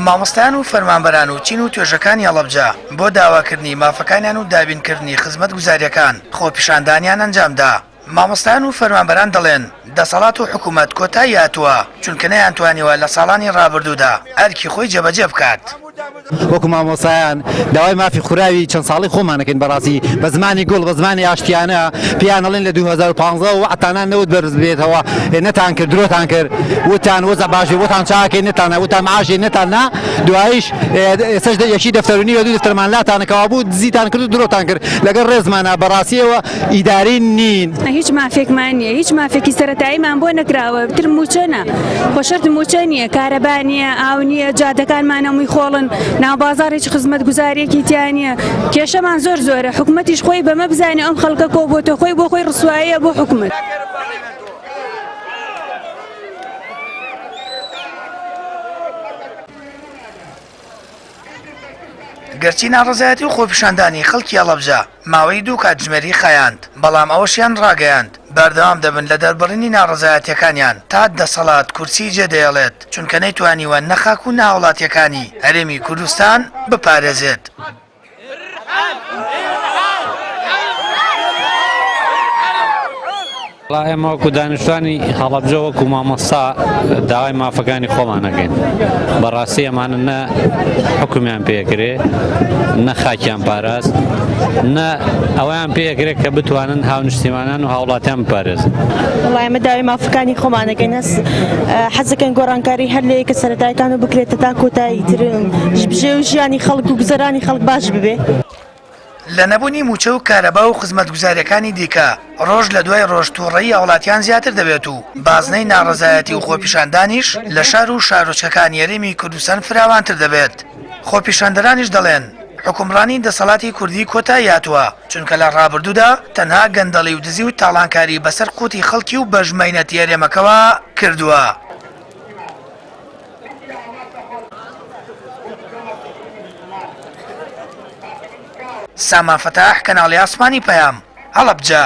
مامۆستایان و فەرمانبەران و چین و توێژەکانی هەڵەبجە بۆ داواکردنی مافەکانیان و دابینکردنی خزمەت گوزاریەکان خۆپیشاندانیان ئەنجامدا. مامۆستایان و فەرمانبەران دەڵێن دەسەڵات و حکوومەت کۆتایی هاتووە چونکە نەیانتوانیوە لە ساڵانی ڕابردوودا ئەرکی خۆی جێبەجێ بکات. وەکو مامۆسایان داوای مافی خوراوی چەند ساڵی خۆمانەکەین بەڕاستی بە زمانی گوڵ بە زمانی ئاشتیانە پێیان دەڵێن لە 2015 و عتانان نەوت بەرز بێتەوە نەتان کرد درۆتان کرد وتان وەزە باشی وتان چاکەی نتانە وتان معاشی نتاننا دوایش ئێستش یەکی دەفتەرونی و دوو دەفتەرمان لاتانەکەوا بوو دزیتان کرد و درۆتان کرد لەگەڵ ڕێزمانە بەڕاستیەوە ئیداری نین. هیچ مافێکمان نییە، هیچ مافێکی سەرەتاییمان بۆ نەکراوە، تر موچەنە خۆشەرت موچە نییە، کارەبا نییە، ئاو نییە، جادەکانمان هەمووی خۆڵن، ناو بازاڕێکی خزمەت گوزاریەکی تیانە، کێشەمان زۆر زۆرە، حکوومەتیش خۆی بەمە بزانێ ئەم خەڵکە کۆ بۆتە خۆی بۆ خۆی ڕسواییە بۆ حکوومەت. گەرچی ناڕزایەتی و خۆپیشاندانی خەڵکی هەڵەبجە ماوەی دوو کاتژمێری خایاند، بەڵام ئەوەشیان ڕاگەیاند بەردەوام دەبن لە دەربڕینی ناڕزایەتیەکانیان تا دەسەڵات کورسی جێدەیەڵێت چونکە نەیتوانیوە نەخاک و ناوڵاتیەکانی هەرێمی کوردستان بپارێزێت. ئێمە وەکو دانیشتوانی هەڵەبجە وەکو مامۆستا داوای مافەکانی خۆمانەکەین. بەڕاستی ئەمانە نە حکومیان پێکرێ نە خاکیان پاراست نە ئەویان پێکرێت کە بتوانن هاونیشتیمانان و هاوڵاتیان بپارێزن. وڵای ئەمە داوای مافەکانی خۆمانەکەین هەست حەزەکەن گۆڕانکاری هەر لەیەکە سەرەتاییەکان و بکرێتە تا کۆتایی تر بژێ و ژیانی خەڵک و گوزەرانی خەڵک باش ببێ. لە نەبوونی موچە و کارەبا و خزمەت گوزاریەکانی دیکە ڕۆژ لە دوای ڕۆژ تووڕەیی هاوڵاتیان زیاتر دەبێت و بازنەی ناڕزایەتی و خۆپیشاندانیش لە شار و شارۆچەکانی هەرێمی کوردستان فراوانتر دەبێت. خۆپیشاندەرانیش دەڵێن حکومڕانی دەسەڵاتی کوردی کۆتایی هاتووە چونکە لە ڕابردوودا تەنها گەندەڵی و دزی و تاڵانکاری بەسەر قوتی خەڵکی و بەژمەینەتی هەرێمەکەوە کردووە. سامان فتاح کەناڵی ئاسمانی پەیام هەڵەبجە.